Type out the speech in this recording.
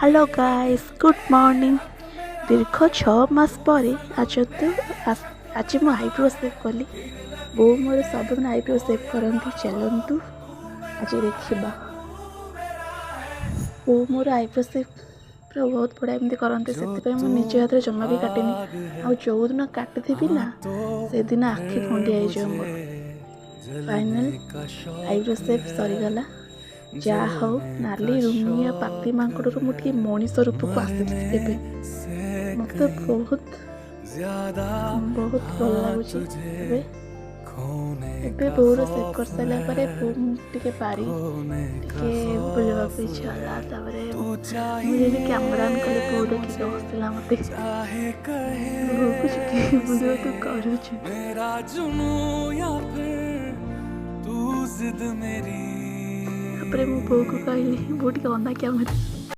Hello guys good morning. दीर्घ 6 मास पर आज मु आईब्रो सेव कली। बो मोर सब आईब्रो सेव करती। चलतु आज देखा बो मोर आईब्रो सेव पूरा बहुत बड़ा एमती करते से निज हाथ में जमा भी काटेनि। आ जो दिन काटि ना से दिन आखि खंडिया हो मोर। फाइनल आईब्रो सेव सरीगला। जा हो नाली रुमिया पाती मांकड़ मुझे मनीष रूप को आसी मत बहुत बहुत भल लगुच। बोर सेव कर सारापर टे पारी टे बुलवा इच्छा मुझे कैमरा ऑन कले बो देखिए हसला मत बुलवा तू कर। मु बो को कहली बो टे अंधा क्या